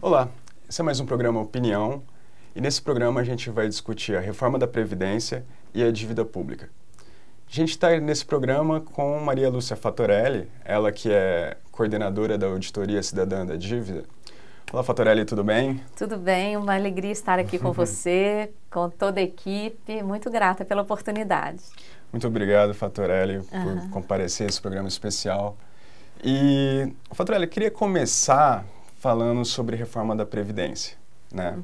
Olá, esse é mais um programa Opinião e nesse programa a gente vai discutir a reforma da Previdência e a dívida pública. A gente está nesse programa com Maria Lúcia Fattorelli, ela que é coordenadora da Auditoria Cidadã da Dívida. Olá Fattorelli, tudo bem? Tudo bem, uma alegria estar aqui com você, com toda a equipe, muito grata pela oportunidade. Muito obrigado, Fattorelli, por comparecer a esse programa especial. E, Fattorelli, eu queria começar falando sobre reforma da Previdência, né?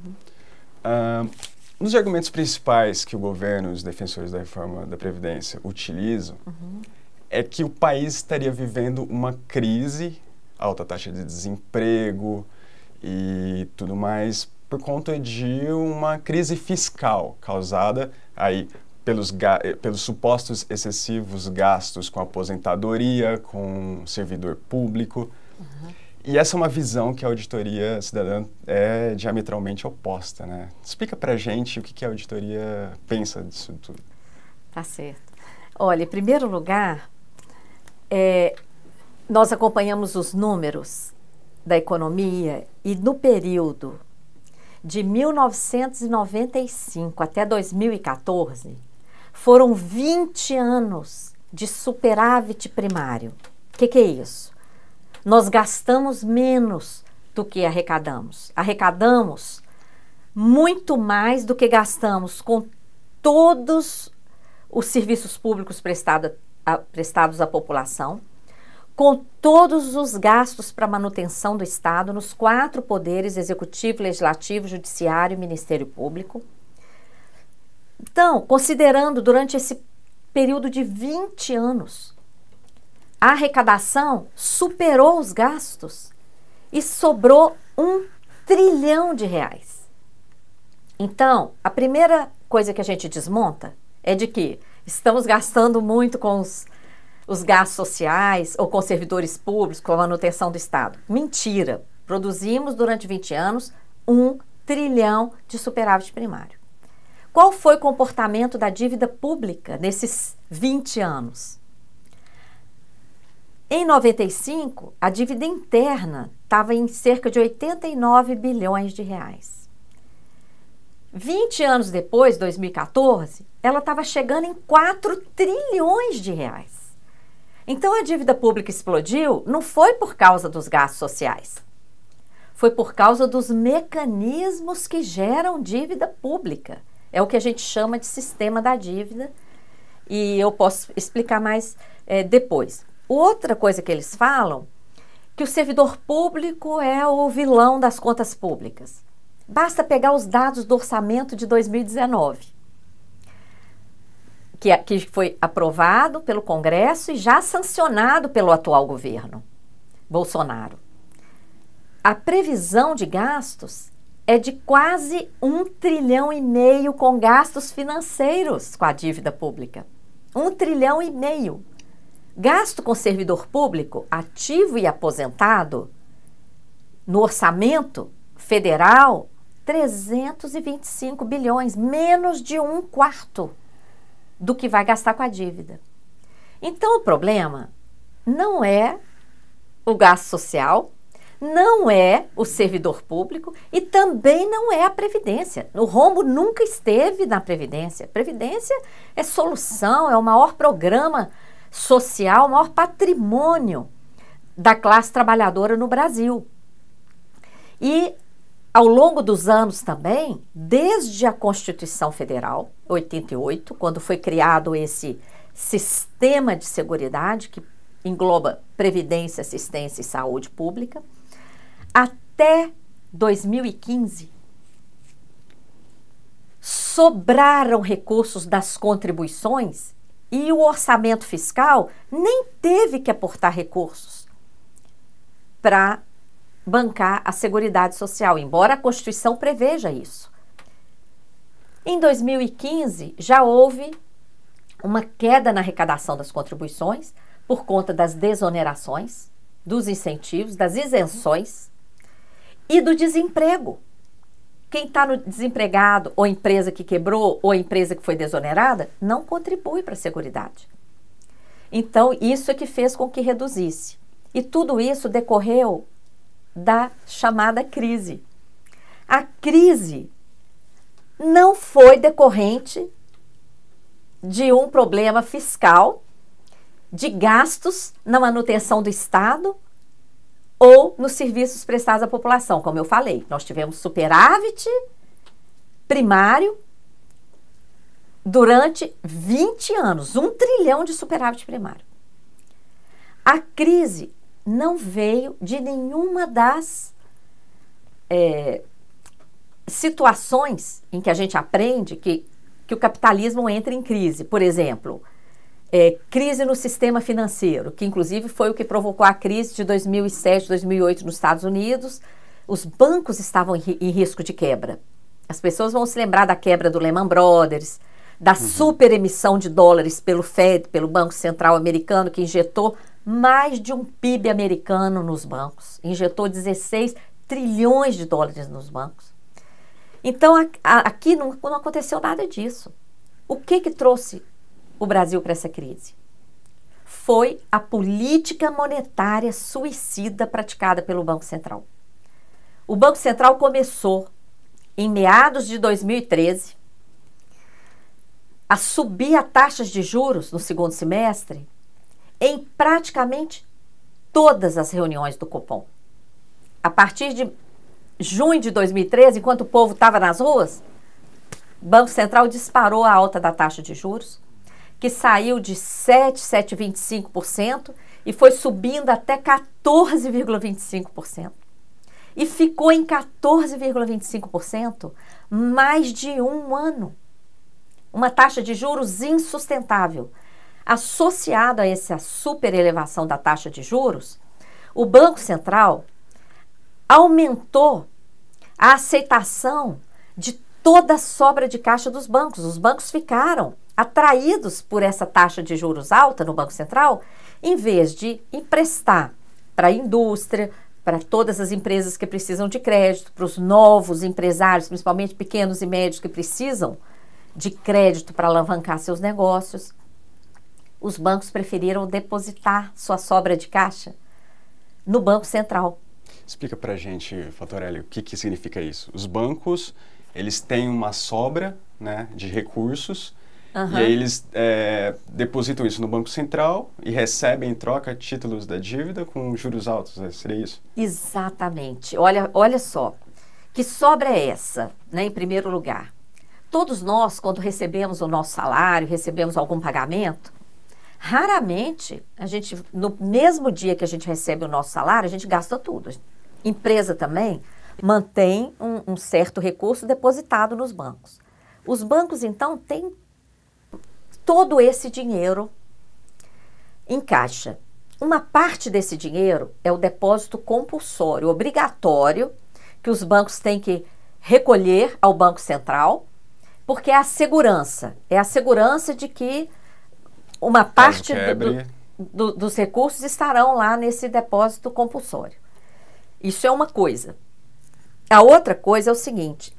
Um dos argumentos principais que o governo e os defensores da reforma da Previdência utilizam é que o país estaria vivendo uma crise, alta taxa de desemprego e tudo mais, por conta de uma crise fiscal causada aí pelos supostos excessivos gastos com aposentadoria, com servidor público. E essa é uma visão que a Auditoria Cidadã é diametralmente oposta, né? Explica pra gente o que a auditoria pensa disso tudo. Tá certo. Olha, em primeiro lugar, nós acompanhamos os números da economia e no período de 1995 até 2014, foram 20 anos de superávit primário. O que é isso? Nós gastamos menos do que arrecadamos. Arrecadamos muito mais do que gastamos com todos os serviços públicos prestados à população, com todos os gastos para manutenção do Estado nos 4 poderes, Executivo, Legislativo, Judiciário e Ministério Público. Então, considerando durante esse período de 20 anos, a arrecadação superou os gastos e sobrou R$ 1 trilhão. Então, a primeira coisa que a gente desmonta é de que estamos gastando muito com os gastos sociais ou com servidores públicos, com a manutenção do Estado. Mentira! Produzimos durante 20 anos R$ 1 trilhão de superávit primário. Qual foi o comportamento da dívida pública nesses 20 anos? Em 95, a dívida interna estava em cerca de 89 bilhões de reais. 20 anos depois, 2014, ela estava chegando em 4 trilhões de reais. Então, a dívida pública explodiu não foi por causa dos gastos sociais. Foi por causa dos mecanismos que geram dívida pública. É o que a gente chama de sistema da dívida e eu posso explicar mais depois. Outra coisa que eles falam, que o servidor público é o vilão das contas públicas. Basta pegar os dados do orçamento de 2019, que foi aprovado pelo Congresso e já sancionado pelo atual governo, Bolsonaro. A previsão de gastos é de quase R$ 1,5 trilhão com gastos financeiros com a dívida pública. R$ 1,5 trilhão. Gasto com servidor público, ativo e aposentado, no orçamento federal, 325 bilhões, menos de 1/4 do que vai gastar com a dívida. Então, o problema não é o gasto social, não é o servidor público e também não é a Previdência. O rombo nunca esteve na Previdência. Previdência é solução, é o maior programa social, o maior patrimônio da classe trabalhadora no Brasil. E ao longo dos anos também, desde a Constituição Federal, 88, quando foi criado esse sistema de seguridade que engloba previdência, assistência e saúde pública, até 2015, sobraram recursos das contribuições e o orçamento fiscal nem teve que aportar recursos para bancar a Seguridade Social, embora a Constituição preveja isso. Em 2015, já houve uma queda na arrecadação das contribuições por conta das desonerações, dos incentivos, das isenções e do desemprego. Quem está no desempregado, ou empresa que quebrou, ou empresa que foi desonerada, não contribui para a Seguridade. Então, isso é que fez com que reduzisse. E tudo isso decorreu da chamada crise. A crise não foi decorrente de um problema fiscal, de gastos na manutenção do Estado ou nos serviços prestados à população. Como eu falei, nós tivemos superávit primário durante 20 anos, 1 trilhão de superávit primário. A crise não veio de nenhuma das situações em que a gente aprende que o capitalismo entra em crise. Por exemplo, crise no sistema financeiro, que inclusive foi o que provocou a crise de 2007, 2008 nos Estados Unidos. Os bancos estavam em risco de quebra. As pessoas vão se lembrar da quebra do Lehman Brothers, da superemissão de dólares pelo Fed, pelo Banco Central Americano, que injetou mais de um PIB americano nos bancos. Injetou 16 trilhões de dólares nos bancos. Então, aqui não aconteceu nada disso. O que trouxe o Brasil para essa crise? Foi a política monetária suicida praticada pelo Banco Central. O Banco Central começou, em meados de 2013, a subir as taxas de juros no segundo semestre em praticamente todas as reuniões do Copom. A partir de junho de 2013, enquanto o povo estava nas ruas, o Banco Central disparou a alta da taxa de juros, que saiu de 7,25% e foi subindo até 14,25%. E ficou em 14,25% mais de um ano. Uma taxa de juros insustentável. Associado a essa super elevação da taxa de juros, o Banco Central aumentou a aceitação de toda a sobra de caixa dos bancos. Os bancos ficaram atraídos por essa taxa de juros alta no Banco Central, em vez de emprestar para a indústria, para todas as empresas que precisam de crédito, para os novos empresários, principalmente pequenos e médios que precisam de crédito para alavancar seus negócios. Os bancos preferiram depositar sua sobra de caixa no Banco Central. Explica para a gente, Fatorelli, o que significa isso. Os bancos, eles têm uma sobra, né, de recursos, e aí eles depositam isso no Banco Central e recebem em troca títulos da dívida com juros altos, né? Seria isso? Exatamente. Olha só, que sobra é essa, né, em primeiro lugar? Todos nós, quando recebemos o nosso salário, recebemos algum pagamento, raramente, no mesmo dia que a gente recebe o nosso salário, a gente gasta tudo. Empresa também mantém um certo recurso depositado nos bancos. Os bancos, então, têm todo esse dinheiro em caixa. Uma parte desse dinheiro é o depósito compulsório, obrigatório, que os bancos têm que recolher ao Banco Central, porque é a segurança de que uma parte dos recursos estarão lá nesse depósito compulsório. Isso é uma coisa. A outra coisa é o seguinte: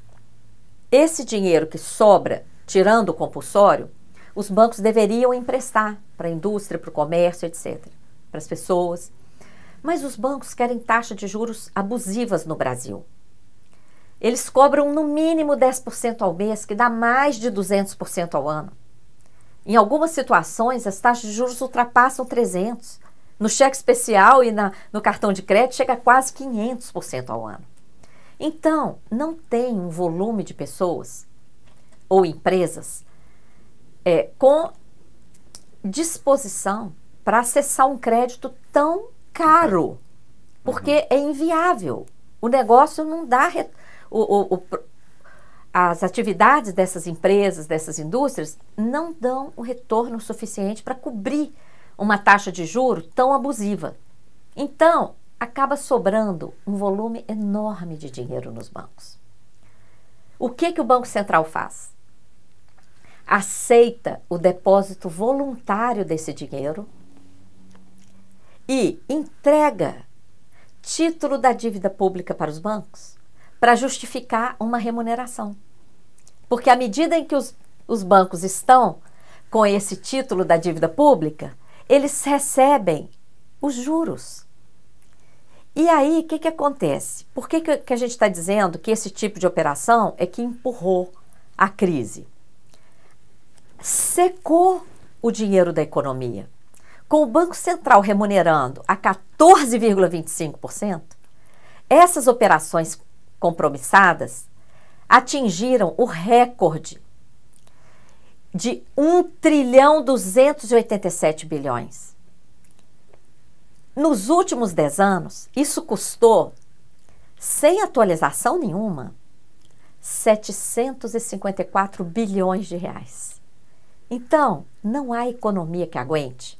esse dinheiro que sobra, tirando o compulsório, os bancos deveriam emprestar para a indústria, para o comércio, etc., para as pessoas. Mas os bancos querem taxa de juros abusivas no Brasil. Eles cobram no mínimo 10% ao mês, que dá mais de 200% ao ano. Em algumas situações, as taxas de juros ultrapassam 300%. No cheque especial e no cartão de crédito, chega a quase 500% ao ano. Então, não tem um volume de pessoas ou empresas com disposição para acessar um crédito tão caro, porque é inviável. O negócio não dá... As atividades dessas empresas, dessas indústrias, não dão o retorno suficiente para cobrir uma taxa de juro tão abusiva. Então, acaba sobrando um volume enorme de dinheiro nos bancos. O que o Banco Central faz? Aceita o depósito voluntário desse dinheiro e entrega título da dívida pública para os bancos para justificar uma remuneração. Porque à medida em que os bancos estão com esse título da dívida pública, eles recebem os juros. E aí, o que acontece? Por que a gente está dizendo que esse tipo de operação é que empurrou a crise? Secou o dinheiro da economia. Com o Banco Central remunerando a 14,25%, essas operações compromissadas atingiram o recorde de 1,287 trilhões. Nos últimos 10 anos, isso custou, sem atualização nenhuma, 754 bilhões de reais. Então, não há economia que aguente.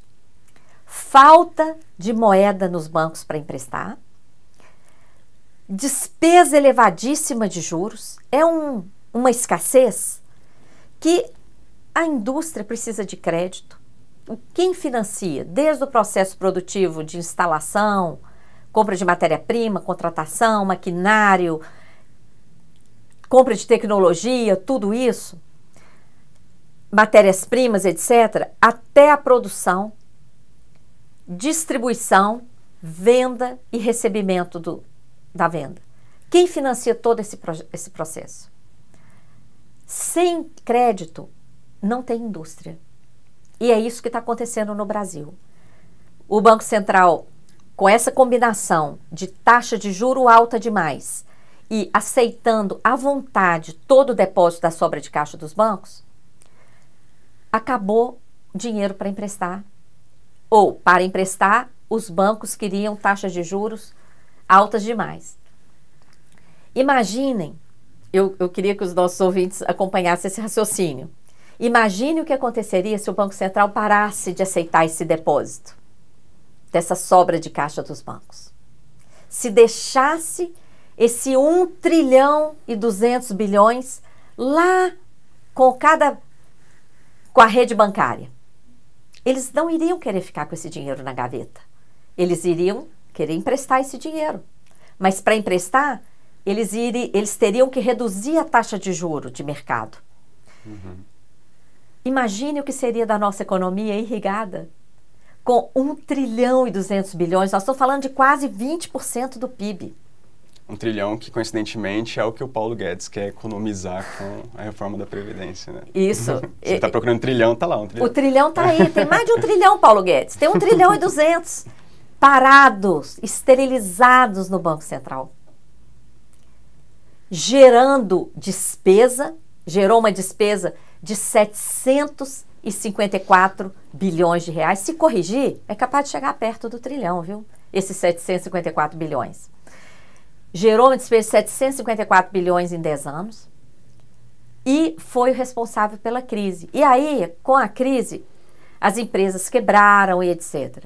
Falta de moeda nos bancos para emprestar, despesa elevadíssima de juros, é uma escassez que a indústria precisa de crédito. Quem financia? Desde o processo produtivo de instalação, compra de matéria-prima, contratação, maquinário, compra de tecnologia, tudo isso, matérias-primas, etc., até a produção, distribuição, venda e recebimento da venda. Quem financia todo esse processo? Sem crédito, não tem indústria. E é isso que está acontecendo no Brasil. O Banco Central, com essa combinação de taxa de juro alta demais e aceitando à vontade todo o depósito da sobra de caixa dos bancos, acabou dinheiro para emprestar. Ou, para emprestar, os bancos queriam taxas de juros altas demais. Imaginem, eu queria que os nossos ouvintes acompanhassem esse raciocínio. Imagine o que aconteceria se o Banco Central parasse de aceitar esse depósito, dessa sobra de caixa dos bancos. Se deixasse esse 1,2 trilhão lá com a rede bancária. Eles não iriam querer ficar com esse dinheiro na gaveta. Eles iriam querer emprestar esse dinheiro. Mas para emprestar, eles teriam que reduzir a taxa de juro de mercado. Uhum. Imagine o que seria da nossa economia irrigada com 1,2 trilhão. Nós estamos falando de quase 20% do PIB. 1 trilhão que, coincidentemente, é o que o Paulo Guedes quer economizar com a reforma da Previdência, né? Isso. Você está procurando 1 trilhão, está lá 1 trilhão. O trilhão está aí. Tem mais de 1 trilhão, Paulo Guedes. Tem 1,2 trilhão parados, esterilizados no Banco Central. Gerou uma despesa de 754 bilhões de reais. Se corrigir, é capaz de chegar perto do trilhão, viu? Esses 754 bilhões. Gerou uma despesa de 754 bilhões em 10 anos e foi o responsável pela crise. E aí, com a crise, as empresas quebraram e etc.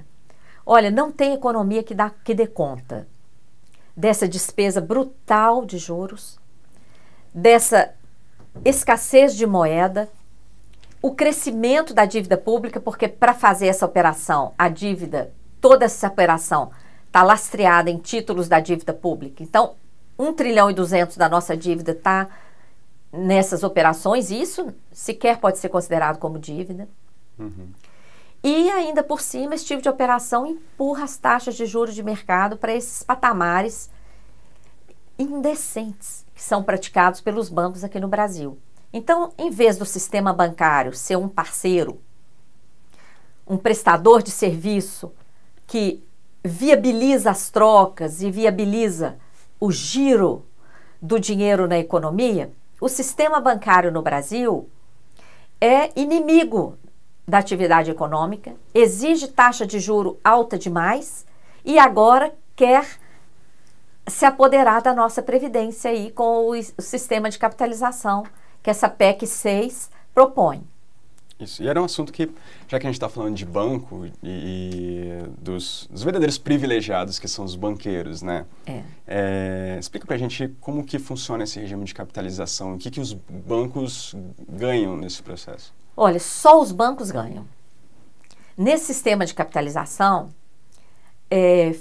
Olha, não tem economia que dê conta dessa despesa brutal de juros, dessa escassez de moeda, o crescimento da dívida pública, porque para fazer essa operação, toda essa operação está lastreada em títulos da dívida pública. Então, 1,2 trilhão da nossa dívida está nessas operações, e isso sequer pode ser considerado como dívida. Uhum. E ainda por cima, esse tipo de operação empurra as taxas de juros de mercado para esses patamares indecentes que são praticados pelos bancos aqui no Brasil. Então, em vez do sistema bancário ser um parceiro, um prestador de serviço que viabiliza as trocas e viabiliza o giro do dinheiro na economia, o sistema bancário no Brasil é inimigo da atividade econômica, exige taxa de juro alta demais e agora quer se apoderar da nossa previdência aí com o sistema de capitalização que essa PEC 6 propõe. Isso, e era um assunto que, já que a gente está falando de banco e dos verdadeiros privilegiados, que são os banqueiros, né? Explica para a gente como que funciona esse regime de capitalização, o que os bancos ganham nesse processo. Olha, só os bancos ganham. Nesse sistema de capitalização,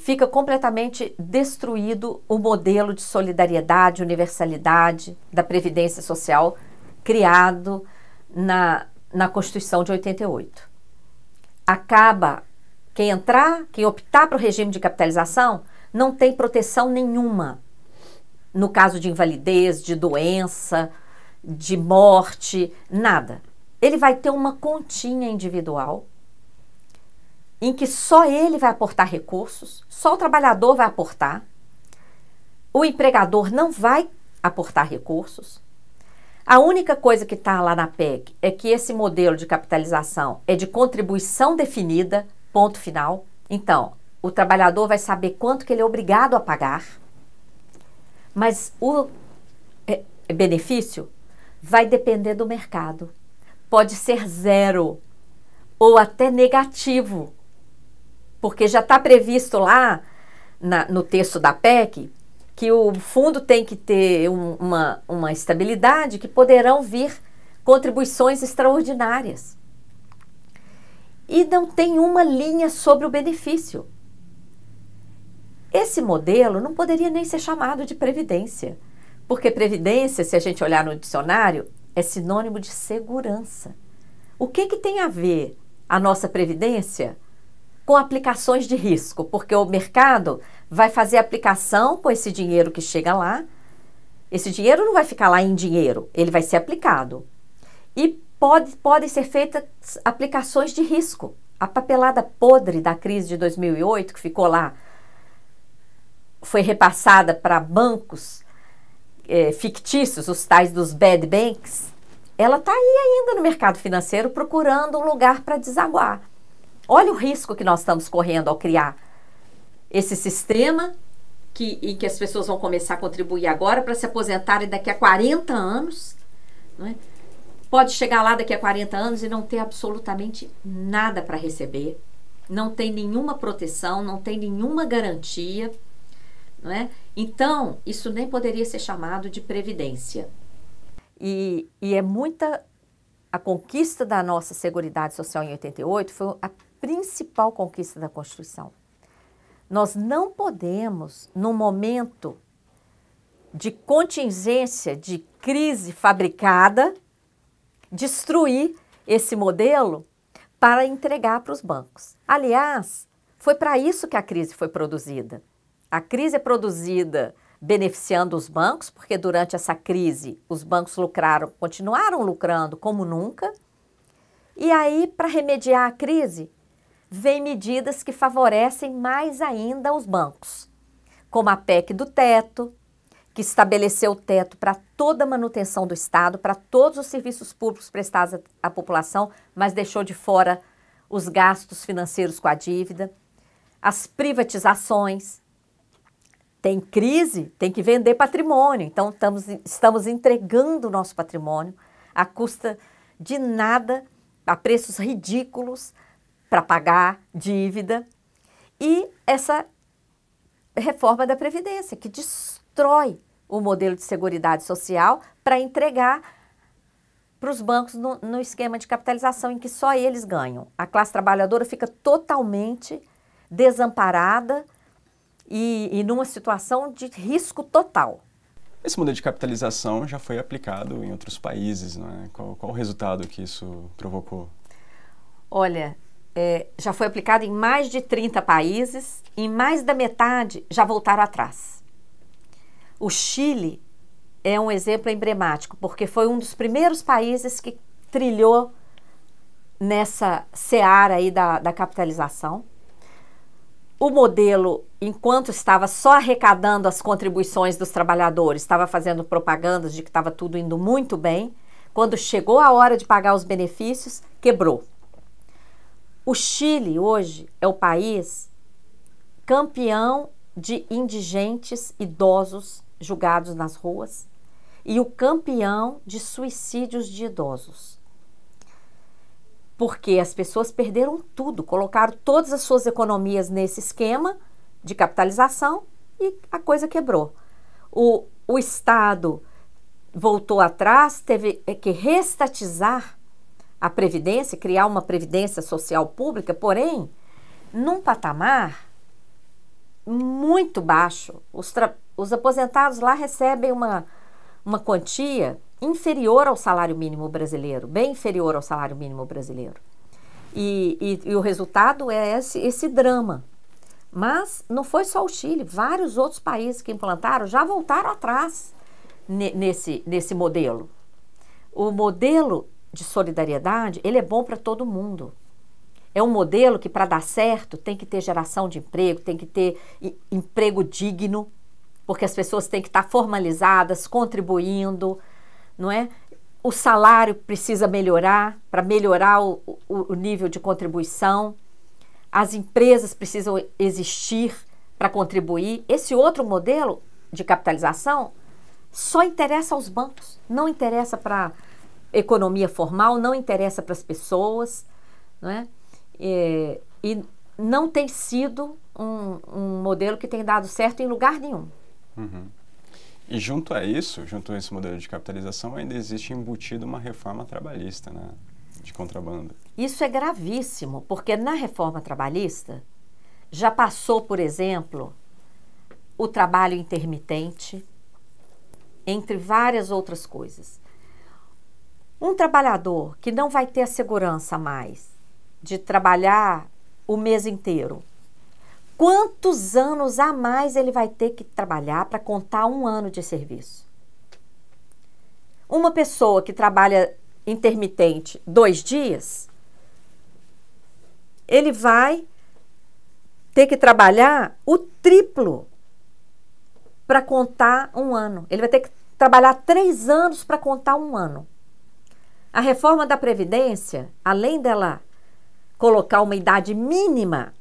fica completamente destruído o modelo de solidariedade, universalidade da Previdência Social criado na Constituição de 88. Quem optar para o regime de capitalização não tem proteção nenhuma. No caso de invalidez, de doença, de morte, nada. Ele vai ter uma continha individual em que só ele vai aportar recursos, só o trabalhador vai aportar, o empregador não vai aportar recursos. A única coisa que está lá na PEC é que esse modelo de capitalização é de contribuição definida, ponto final. Então, o trabalhador vai saber quanto que ele é obrigado a pagar, mas o benefício vai depender do mercado. Pode ser zero ou até negativo, porque já está previsto lá no texto da PEC que o fundo tem que ter uma estabilidade, que poderão vir contribuições extraordinárias. E não tem uma linha sobre o benefício. Esse modelo não poderia nem ser chamado de previdência, porque previdência, se a gente olhar no dicionário, é sinônimo de segurança. O que tem a ver a nossa previdência com aplicações de risco? Porque o mercado vai fazer aplicação com esse dinheiro que chega lá. Esse dinheiro não vai ficar lá em dinheiro, ele vai ser aplicado. E podem ser feitas aplicações de risco. A papelada podre da crise de 2008, que ficou lá, foi repassada para bancos fictícios, os tais dos bad banks, ela está aí ainda no mercado financeiro procurando um lugar para desaguar. Olha o risco que nós estamos correndo ao criar esse sistema em que as pessoas vão começar a contribuir agora para se aposentarem daqui a 40 anos. Não é? Pode chegar lá daqui a 40 anos e não ter absolutamente nada para receber, não tem nenhuma proteção, não tem nenhuma garantia. Não é? Então, isso nem poderia ser chamado de previdência. E é muita... A conquista da nossa Seguridade Social em 88 foi a principal conquista da Constituição. Nós não podemos, num momento de contingência, de crise fabricada, destruir esse modelo para entregar para os bancos. Aliás, foi para isso que a crise foi produzida. A crise é produzida beneficiando os bancos, porque durante essa crise os bancos continuaram lucrando como nunca. E aí, para remediar a crise, vem medidas que favorecem mais ainda os bancos, como a PEC do teto, que estabeleceu o teto para toda a manutenção do Estado, para todos os serviços públicos prestados à população, mas deixou de fora os gastos financeiros com a dívida, as privatizações. Tem crise, tem que vender patrimônio, então estamos entregando o nosso patrimônio à custa de nada, a preços ridículos, para pagar dívida. E essa reforma da Previdência, que destrói o modelo de seguridade social para entregar para os bancos no esquema de capitalização em que só eles ganham. A classe trabalhadora fica totalmente desamparada e numa situação de risco total. Esse modelo de capitalização já foi aplicado em outros países, não é? Qual o resultado que isso provocou? Olha, já foi aplicado em mais de 30 países, e mais da metade já voltaram atrás. O Chile é um exemplo emblemático, porque foi um dos primeiros países que trilhou nessa seara aí da capitalização. O modelo, enquanto estava só arrecadando as contribuições dos trabalhadores, estava fazendo propagandas de que estava tudo indo muito bem. Quando chegou a hora de pagar os benefícios, quebrou. O Chile, hoje, é o país campeão de indigentes idosos julgados nas ruas e o campeão de suicídios de idosos. Porque as pessoas perderam tudo, colocaram todas as suas economias nesse esquema de capitalização e a coisa quebrou. O Estado voltou atrás, teve que reestatizar a Previdência, criar uma Previdência Social Pública, porém, num patamar muito baixo. Os aposentados lá recebem uma quantia inferior ao salário mínimo brasileiro, bem inferior ao salário mínimo brasileiro. E o resultado é esse drama. Mas não foi só o Chile, vários outros países que implantaram já voltaram atrás nesse modelo. O modelo de solidariedade, ele é bom para todo mundo. É um modelo que, para dar certo, tem que ter geração de emprego, tem que ter emprego digno, porque as pessoas têm que estar formalizadas, contribuindo, não é? O salário precisa melhorar, para melhorar o nível de contribuição. As empresas precisam existir para contribuir. Esse outro modelo de capitalização só interessa aos bancos, não interessa para a economia formal, não interessa para as pessoas, não é? E não tem sido um modelo que tem dado certo em lugar nenhum. Uhum. E junto a esse modelo de capitalização, ainda existe embutido uma reforma trabalhista, né, de contrabando. Isso é gravíssimo, porque na reforma trabalhista já passou, por exemplo, o trabalho intermitente, entre várias outras coisas. Um trabalhador que não vai ter a segurança mais de trabalhar o mês inteiro, quantos anos a mais ele vai ter que trabalhar para contar um ano de serviço? Uma pessoa que trabalha intermitente 2 dias, ele vai ter que trabalhar o triplo para contar um ano. Ele vai ter que trabalhar 3 anos para contar um ano. A reforma da Previdência, além dela colocar uma idade mínima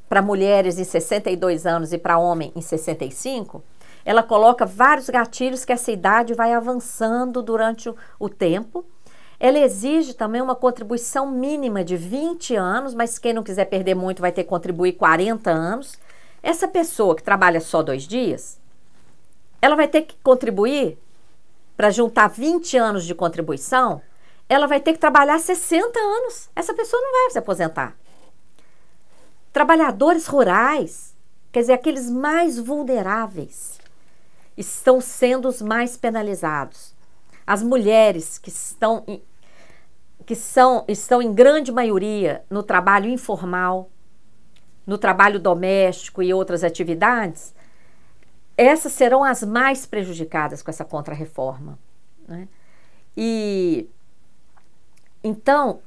para mulheres em 62 anos e para homem em 65, ela coloca vários gatilhos que essa idade vai avançando durante o tempo. Ela exige também uma contribuição mínima de 20 anos, mas quem não quiser perder muito vai ter que contribuir 40 anos. Essa pessoa que trabalha só 2 dias, ela vai ter que contribuir, para juntar 20 anos de contribuição, ela vai ter que trabalhar 60 anos. Essa pessoa não vai se aposentar. Trabalhadores rurais, quer dizer, aqueles mais vulneráveis, estão sendo os mais penalizados. As mulheres que estão em grande maioria no trabalho informal, no trabalho doméstico e outras atividades, essas serão as mais prejudicadas com essa contrarreforma, né? E então,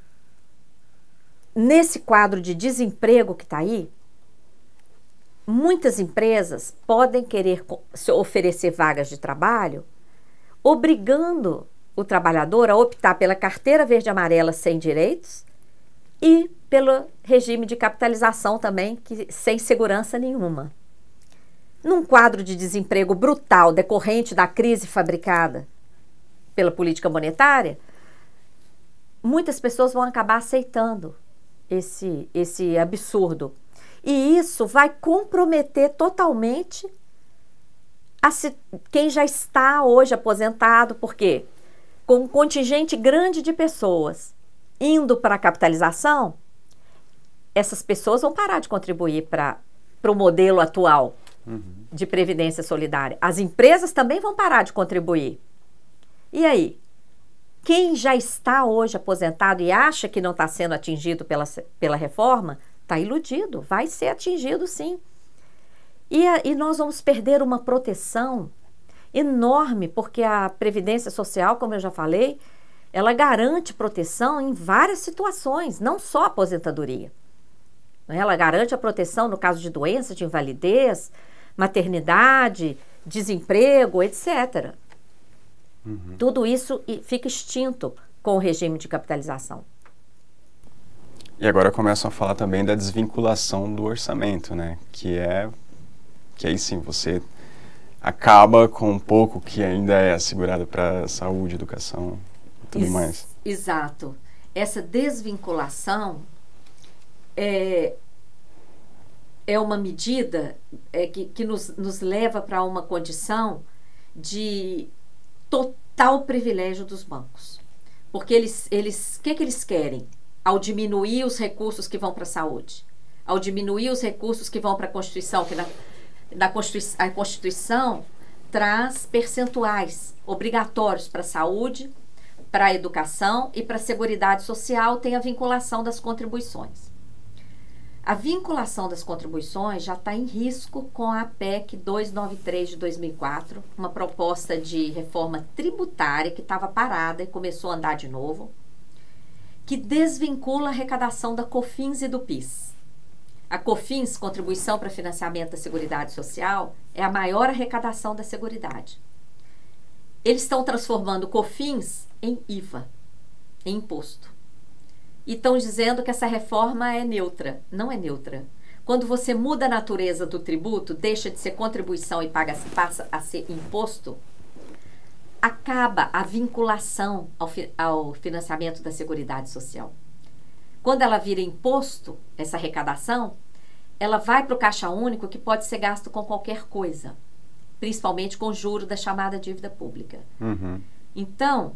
nesse quadro de desemprego que está aí, muitas empresas podem querer oferecer vagas de trabalho, obrigando o trabalhador a optar pela carteira verde e amarela sem direitos e pelo regime de capitalização também, sem segurança nenhuma. Num quadro de desemprego brutal decorrente da crise fabricada pela política monetária, muitas pessoas vão acabar aceitando esse absurdo. E isso vai comprometer totalmente quem já está hoje aposentado, porque com um contingente grande de pessoas indo para a capitalização, essas pessoas vão parar de contribuir para o modelo atual de previdência solidária. As empresas também vão parar de contribuir. E aí? Quem já está hoje aposentado e acha que não está sendo atingido pela reforma, está iludido, vai ser atingido sim. E nós vamos perder uma proteção enorme, porque a Previdência Social, como eu já falei, ela garante proteção em várias situações, não só a aposentadoria. Ela garante a proteção no caso de doença, de invalidez, maternidade, desemprego, etc. Tudo isso fica extinto com o regime de capitalização. E agora começam a falar também da desvinculação do orçamento, né? Que aí sim você acaba com um pouco que ainda é assegurado para saúde, educação e tudo mais. Exato. Essa desvinculação é uma medida que nos leva para uma condição de total privilégio dos bancos. Porque o que eles querem? Ao diminuir os recursos que vão para a saúde, ao diminuir os recursos que vão para a Constituição, que a Constituição traz percentuais obrigatórios para a saúde, para a educação e para a Seguridade Social, tem a vinculação das contribuições. A vinculação das contribuições já está em risco com a PEC 293 de 2004, uma proposta de reforma tributária que estava parada e começou a andar de novo, que desvincula a arrecadação da COFINS e do PIS. A COFINS, Contribuição para Financiamento da Seguridade Social, é a maior arrecadação da Seguridade. Eles estão transformando o COFINS em IVA, em imposto. E estão dizendo que essa reforma é neutra. Não é neutra. Quando você muda a natureza do tributo, deixa de ser contribuição e passa a ser imposto, acaba a vinculação ao financiamento da Seguridade Social. Quando ela vira imposto, essa arrecadação, ela vai para o caixa único, que pode ser gasto com qualquer coisa, principalmente com juro da chamada dívida pública. Uhum. Então,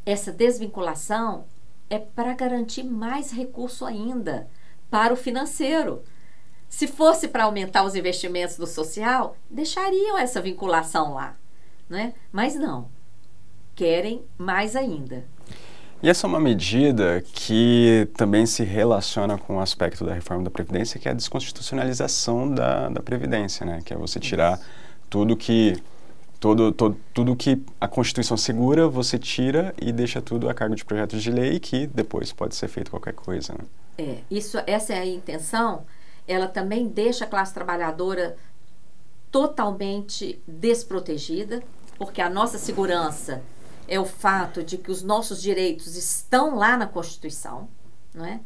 essa desvinculação é para garantir mais recurso ainda para o financeiro. Se fosse para aumentar os investimentos do social, deixariam essa vinculação lá, né? Mas não, querem mais ainda. E essa é uma medida que também se relaciona com o aspecto da reforma da Previdência, que é a desconstitucionalização da Previdência, né? Que é você tirar tudo que a Constituição segura, você tira e deixa tudo a cargo de projetos de lei, que depois pode ser feito qualquer coisa, né? Essa é a intenção. Ela também deixa a classe trabalhadora totalmente desprotegida, porque a nossa segurança é o fato de que os nossos direitos estão lá na Constituição, não é?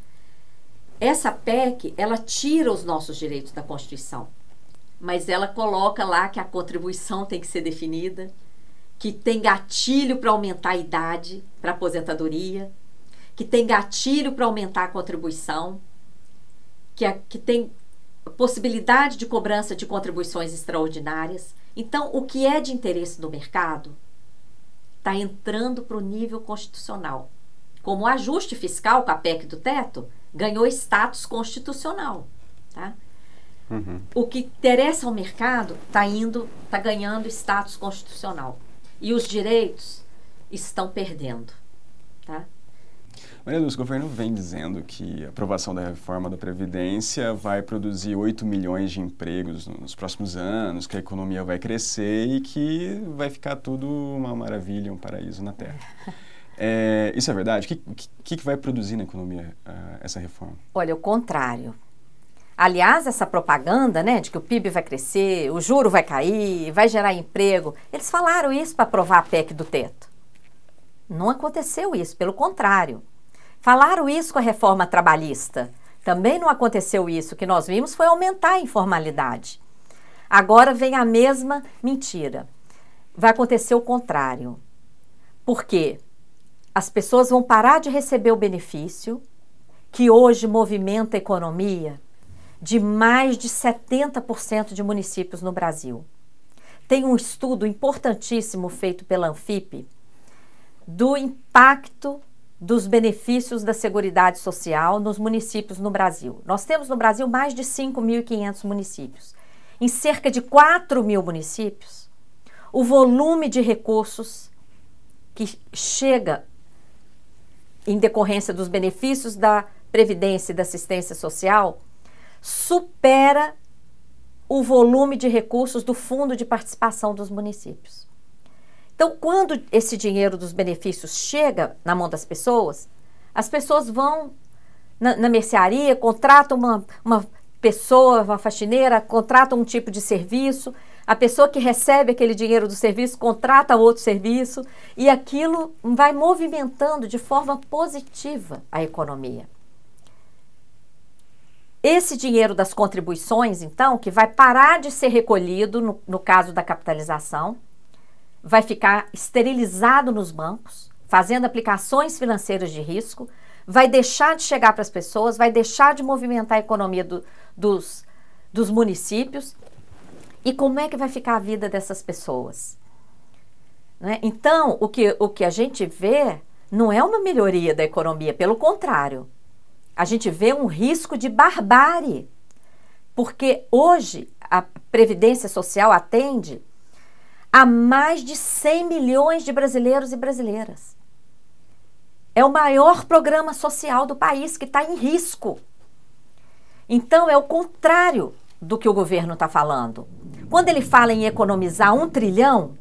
Essa PEC, ela tira os nossos direitos da Constituição, mas ela coloca lá que a contribuição tem que ser definida, que tem gatilho para aumentar a idade para aposentadoria, que tem gatilho para aumentar a contribuição, que tem possibilidade de cobrança de contribuições extraordinárias. Então, o que é de interesse do mercado está entrando para o nível constitucional. Como o ajuste fiscal com a PEC do teto ganhou status constitucional, tá? Uhum. O que interessa ao mercado está ganhando status constitucional. E os direitos estão perdendo, tá? Maria Lúcia, o governo vem dizendo que a aprovação da reforma da Previdência vai produzir 8 milhões de empregos nos próximos anos, que a economia vai crescer e que vai ficar tudo uma maravilha, um paraíso na Terra. Isso é verdade? O que vai produzir na economia essa reforma? Olha, o contrário. Aliás, essa propaganda, né, de que o PIB vai crescer, o juro vai cair, vai gerar emprego, eles falaram isso para aprovar a PEC do teto. Não aconteceu isso, pelo contrário. Falaram isso com a reforma trabalhista. Também não aconteceu isso. O que nós vimos foi aumentar a informalidade. Agora vem a mesma mentira. Vai acontecer o contrário. Por quê? As pessoas vão parar de receber o benefício, que hoje movimenta a economia de mais de 70% de municípios no Brasil. Tem um estudo importantíssimo feito pela Anfip do impacto dos benefícios da Seguridade Social nos municípios no Brasil. Nós temos no Brasil mais de 5.500 municípios. Em cerca de 4.000 municípios, o volume de recursos que chega em decorrência dos benefícios da Previdência e da Assistência Social supera o volume de recursos do Fundo de Participação dos municípios. Então, quando esse dinheiro dos benefícios chega na mão das pessoas, as pessoas vão na mercearia, contratam uma pessoa, uma faxineira, contratam um tipo de serviço, a pessoa que recebe aquele dinheiro do serviço contrata outro serviço e aquilo vai movimentando de forma positiva a economia. Esse dinheiro das contribuições, então, que vai parar de ser recolhido no caso da capitalização, vai ficar esterilizado nos bancos, fazendo aplicações financeiras de risco, vai deixar de chegar para as pessoas, vai deixar de movimentar a economia dos municípios. E como é que vai ficar a vida dessas pessoas? Né? Então, o que a gente vê não é uma melhoria da economia, pelo contrário. A gente vê um risco de barbárie, porque hoje a Previdência Social atende a mais de 100 milhões de brasileiros e brasileiras. É o maior programa social do país que está em risco. Então, é o contrário do que o governo está falando. Quando ele fala em economizar 1 trilhão,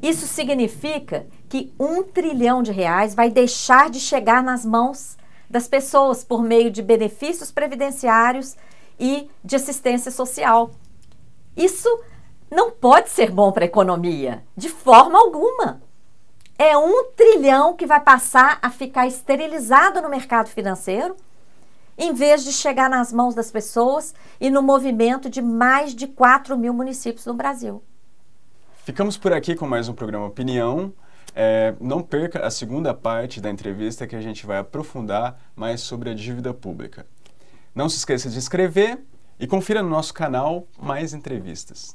isso significa que 1 trilhão de reais vai deixar de chegar nas mãos das pessoas por meio de benefícios previdenciários e de assistência social. Isso não pode ser bom para a economia, de forma alguma. É 1 trilhão que vai passar a ficar esterilizado no mercado financeiro, em vez de chegar nas mãos das pessoas e no movimento de mais de 4 mil municípios no Brasil. Ficamos por aqui com mais um programa Opinião. Não perca a segunda parte da entrevista, que a gente vai aprofundar mais sobre a dívida pública. Não se esqueça de se inscrever e confira no nosso canal mais entrevistas.